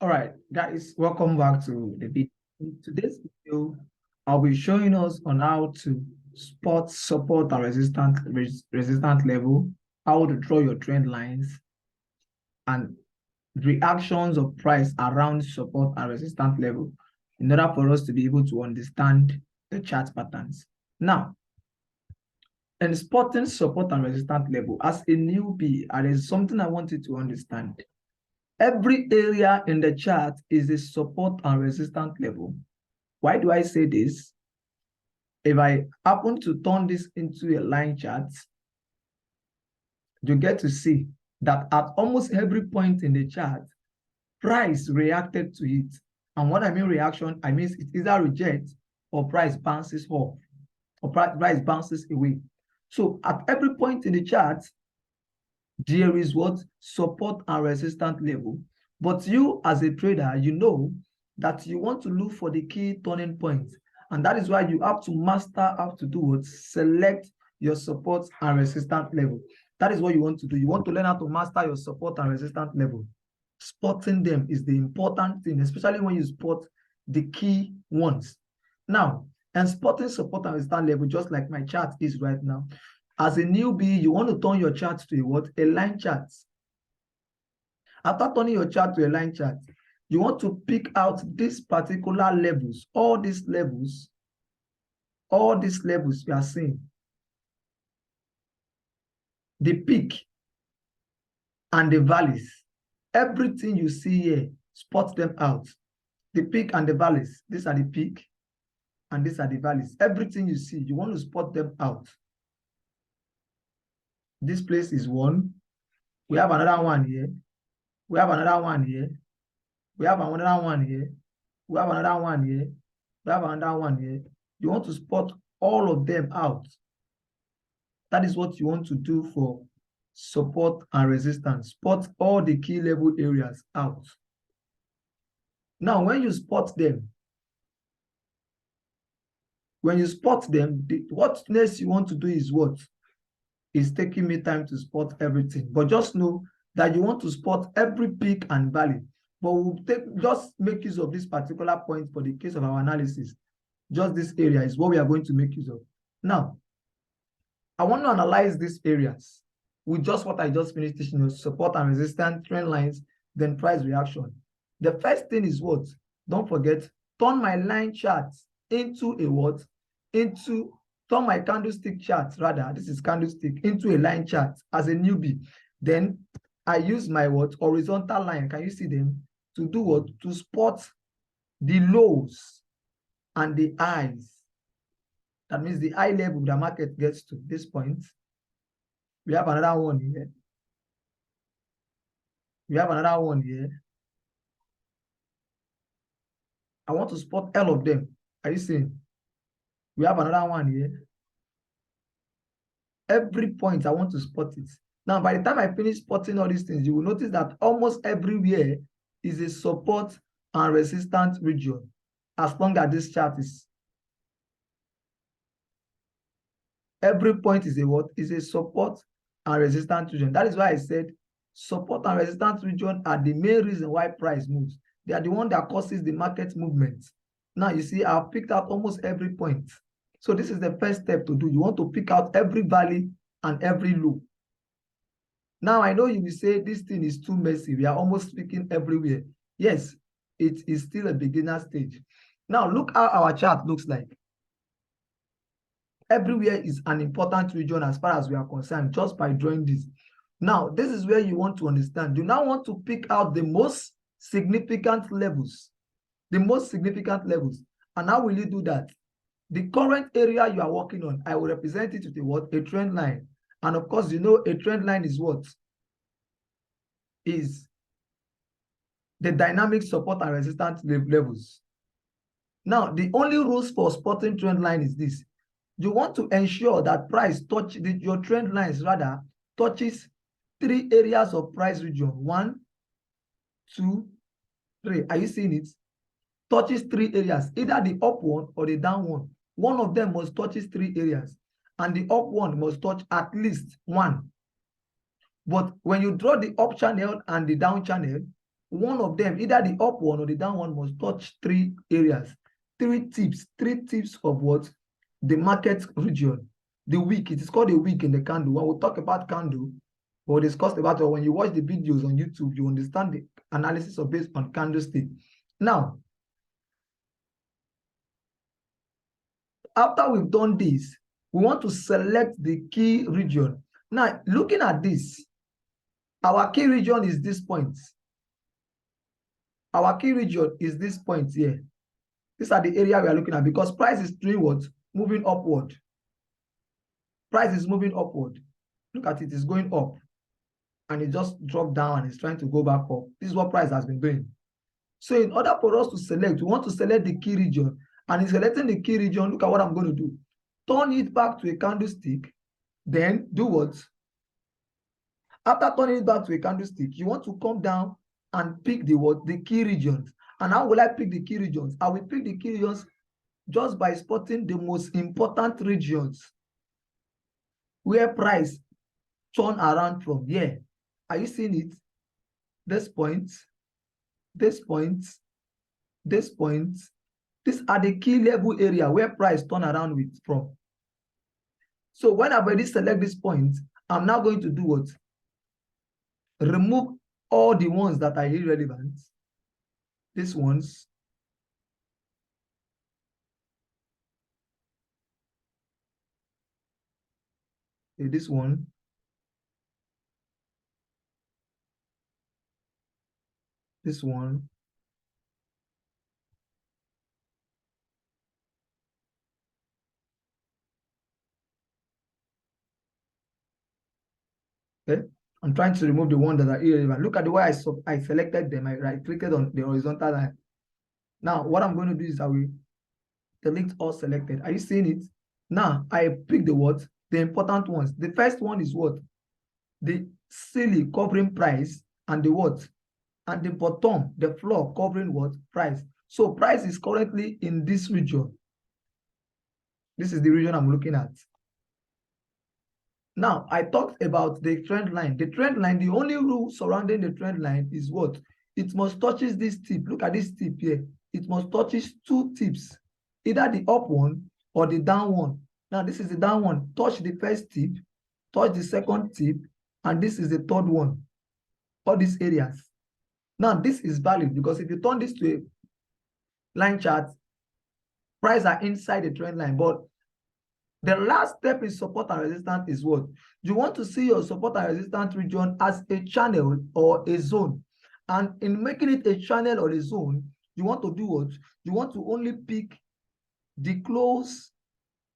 All right, guys, welcome back to the video. In today's video, I'll be showing us on how to spot support and resistant level, how to draw your trend lines, and reactions of price around support and resistant level in order for us to be able to understand the chart patterns. Now, in spotting support and resistant level, as a newbie, there is something I want you to understand. Every area in the chart is a support and resistance level. Why do I say this? If I happen to turn this into a line chart, you get to see that at almost every point in the chart, price reacted to it. And what I mean reaction, I mean it either rejects or price bounces off or price bounces away. So at every point in the chart, there is what? Support and resistance level. But you as a trader, you know that you want to look for the key turning points. And that is why you have to master how to do what? Select your support and resistance level. That is what you want to do. You want to learn how to master your support and resistance level. Spotting them is the important thing, especially when you spot the key ones. Now, and spotting support and resistance level, just like my chart is right now. As a newbie, you want to turn your chart to a what? A line chart. After turning your chart to a line chart, you want to pick out these particular levels, all these levels we are seeing. The peak and the valleys. Everything you see here, spot them out. The peak and the valleys, these are the peak and these are the valleys. Everything you see, you want to spot them out. This place is one. We have another one here. We have another one here. We have another one here. We have another one here. We have another one here. You want to spot all of them out. That is what you want to do for support and resistance. Spot all the key level areas out. Now, when you spot them, what next you want to do is what? It's taking me time to spot everything. But just know that you want to spot every peak and valley. But we'll just make use of this particular point for the case of our analysis. Just this area is what we are going to make use of. Now, I want to analyze these areas with just what I just finished teaching you, support and resistance, trend lines, then price reaction. The first thing is what? Don't forget, turn my line charts into a what? Turn my candlestick charts, rather, this is candlestick, into a line chart as a newbie. Then I use my what? Horizontal line, can you see them? To do what? To spot the lows and the highs. That means the high level the market gets to this point. We have another one here. We have another one here. I want to spot all of them. Are you seeing? We have another one here. Every point I want to spot it. Now, by the time I finish spotting all these things, you will notice that almost everywhere is a support and resistance region, as long as this chart is. Every point is a what? Is a support and resistance region. That is why I said support and resistance region are the main reason why price moves. They are the one that causes the market movement. Now, you see, I've picked out almost every point. So this is the first step to do. You want to pick out every valley and every low. Now, I know you will say this thing is too messy. We are almost speaking everywhere. Yes, it is still a beginner stage. Now, look how our chart looks like. Everywhere is an important region as far as we are concerned, just by drawing this. Now, this is where you want to understand. You now want to pick out the most significant levels. The most significant levels. And how will you do that? The current area you are working on, I will represent it with a what? A trend line. And of course, you know a trend line is what? Is the dynamic support and resistance levels. Now, the only rules for spotting trend line is this. You want to ensure that price your trend lines rather touches 3 areas of price region. 1, 2, 3. Are you seeing it? Touches 3 areas, either the up one or the down one. One of them must touch 3 areas, and the up one must touch at least 1. But when you draw the up channel and the down channel, one of them, either the up one or the down one, must touch three areas, three tips of what? The market region. The wick, it is called a wick in the candle. When we talk about candle, we'll discuss about it. When you watch the videos on YouTube, you understand the analysis of based on candlestick. Now, after we've done this, we want to select the key region. Now, looking at this, our key region is this point. Our key region is this point here. These are the area we are looking at because price is doing what? Moving upward. Price is moving upward. Look at it, it's going up. And it just dropped down and it's trying to go back up. This is what price has been doing. So in order for us to select, we want to select the key region. And in selecting the key region, look at what I'm going to do. Turn it back to a candlestick. Then do what? After turning it back to a candlestick, you want to come down and pick the what? The key regions. And how will I pick the key regions? I will pick the key regions just by spotting the most important regions where price turn around from. Here. Are you seeing it? This point, this point, this point. These are the key level area where price turn around with from. So when I've already select this point, I'm now going to do what? Remove all the ones that are irrelevant. These ones. Okay, this one. This one. Okay. I'm trying to remove the ones that are irrelevant. Look at the way I selected them. I right-clicked on the horizontal line. Now, what I'm going to do is I will delete all selected. Are you seeing it? Now, I pick the what? The important ones. The first one is what? The ceiling covering price and the what? And the bottom, the floor covering what? Price. So price is currently in this region. This is the region I'm looking at. Now, I talked about the trend line. The trend line, the only rule surrounding the trend line is what? It must touches this tip. Look at this tip here. It must touches two tips, either the up one or the down one. Now, this is the down one. Touch the first tip, touch the second tip, and this is the third one. All these areas. Now, this is valid because if you turn this to a line chart, price are inside the trend line. But the last step in support and resistance is what? You want to see your support and resistance region as a channel or a zone. And in making it a channel or a zone, you want to do what? You want to only pick the close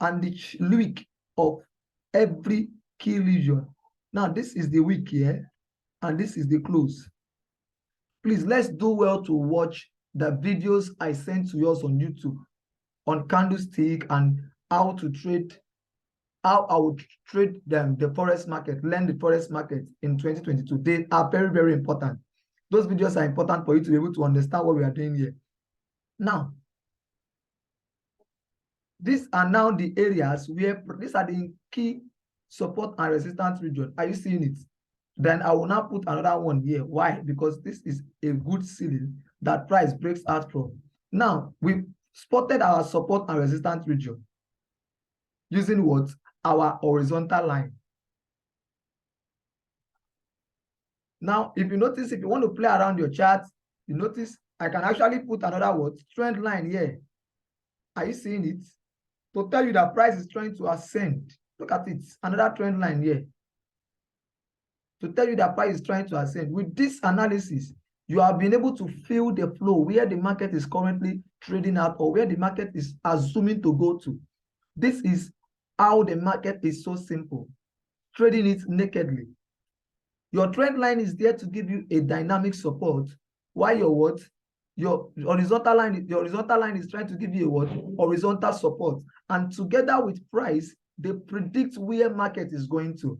and the wick of every key region. Now, this is the wick here, and this is the close. Please, let's do well to watch the videos I sent to you on YouTube on candlestick and how to trade, how I would trade them, the forex market, learn the forex market in 2022. They are very, very important. Those videos are important for you to be able to understand what we are doing here. Now, these are now the areas where, these are the key support and resistance region. Are you seeing it? Then I will now put another one here. Why? Because this is a good ceiling that price breaks out from. Now, we've spotted our support and resistance region using what? Our horizontal line. Now, if you notice, if you want to play around your chart, you notice I can actually put another what? Trend line here. Are you seeing it? To tell you that price is trying to ascend. Look at it. Another trend line here. To tell you that price is trying to ascend. With this analysis, you have been able to feel the flow where the market is currently trading out or where the market is assuming to go to. This is how the market is so simple. Trading it nakedly. Your trend line is there to give you a dynamic support. While your what? Your horizontal line is trying to give you a what? Horizontal support. And together with price, they predict where market is going to.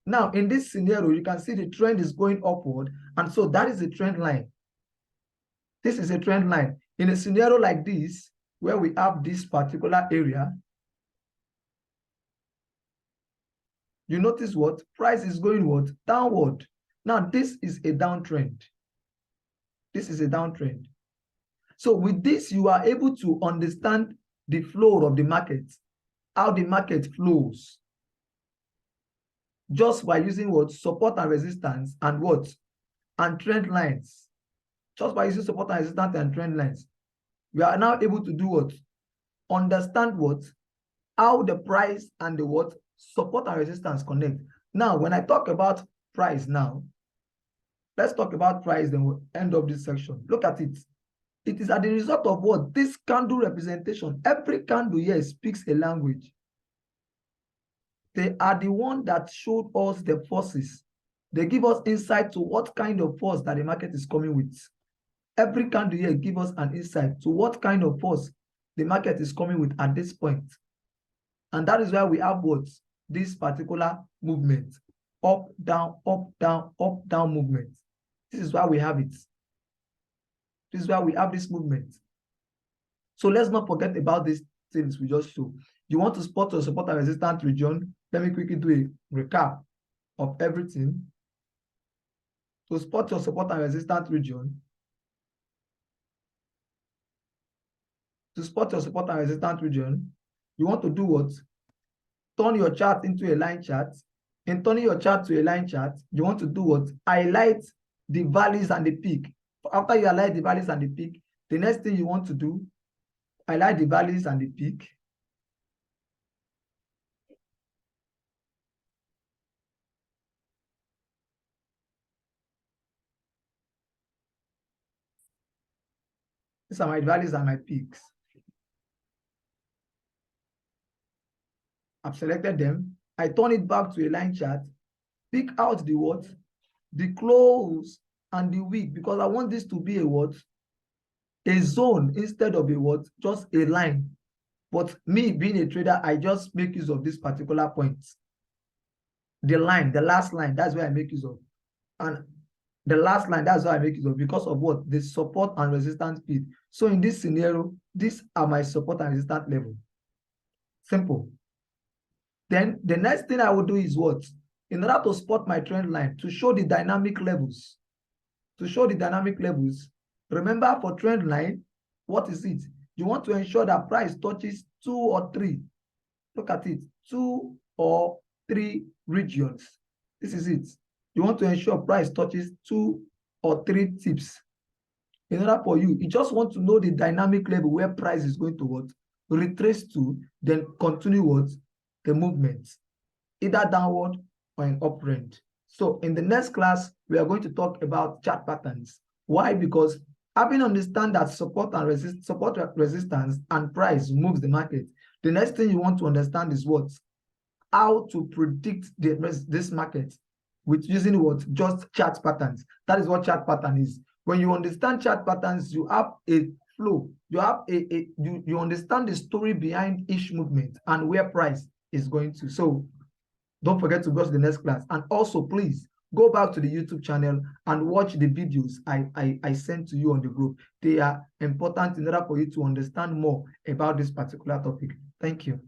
Now, in this scenario, you can see the trend is going upward. And so that is a trend line. This is a trend line. In a scenario like this, where we have this particular area, you notice what? Price is going what? Downward. Now, this is a downtrend. This is a downtrend. So with this, you are able to understand the flow of the market, how the market flows, just by using what? Support and resistance and what? And trend lines. Just by using support and resistance and trend lines, we are now able to do what? Understand what? How the price and the what? Support and resistance connect. Now, when I talk about price now, let's talk about price, then we'll end up this section. Look at it. It is as the result of what? This candle representation. Every candle here speaks a language. They are the one that showed us the forces. They give us insight to what kind of force that the market is coming with. Every candle here gives us an insight to what kind of force the market is coming with at this point. And that is why we have what? This particular movement. Up, down, up, down movement. This is why we have it. This is why we have this movement. So let's not forget about these things we just showed. You want to spot your support and resistance region. Let me quickly do a recap of everything. To spot your support and resistance region, you want to do what? Turn your chart into a line chart. In turning your chart to a line chart, you want to do what? Highlight the valleys and the peak. After you highlight the valleys and the peak, the next thing you want to do, highlight the valleys and the peak. These are my valleys and my peaks. I've selected them. I turn it back to a line chart. Pick out the what? The close and the wick, because I want this to be a what? A zone instead of a what? Just a line. But me being a trader, I just make use of this particular point. The line, the last line, that's where I make use of. And the last line, that's why I make use of, because of what? The support and resistance speed. So in this scenario, these are my support and resistance level. Simple. Then the next thing I will do is what? In order to spot my trend line, to show the dynamic levels. To show the dynamic levels, remember for trend line, what is it? You want to ensure that price touches 2 or 3. Look at it, 2 or 3 regions. This is it. You want to ensure price touches 2 or 3 tips. In order for you just want to know the dynamic level where price is going to what? Retrace to, then continue what? The movement, either downward or an uptrend. So in the next class, we are going to talk about chart patterns. Why? Because having understand that support resistance and price moves the market, the next thing you want to understand is what? How to predict this market with using what? Just chart patterns. That is what chart pattern is. When you understand chart patterns, you have a flow. You have you understand the story behind each movement and where price is going to. So don't forget to go to the next class. And also, please go back to the YouTube channel and watch the videos I sent to you on the group. They are important in order for you to understand more about this particular topic. Thank you.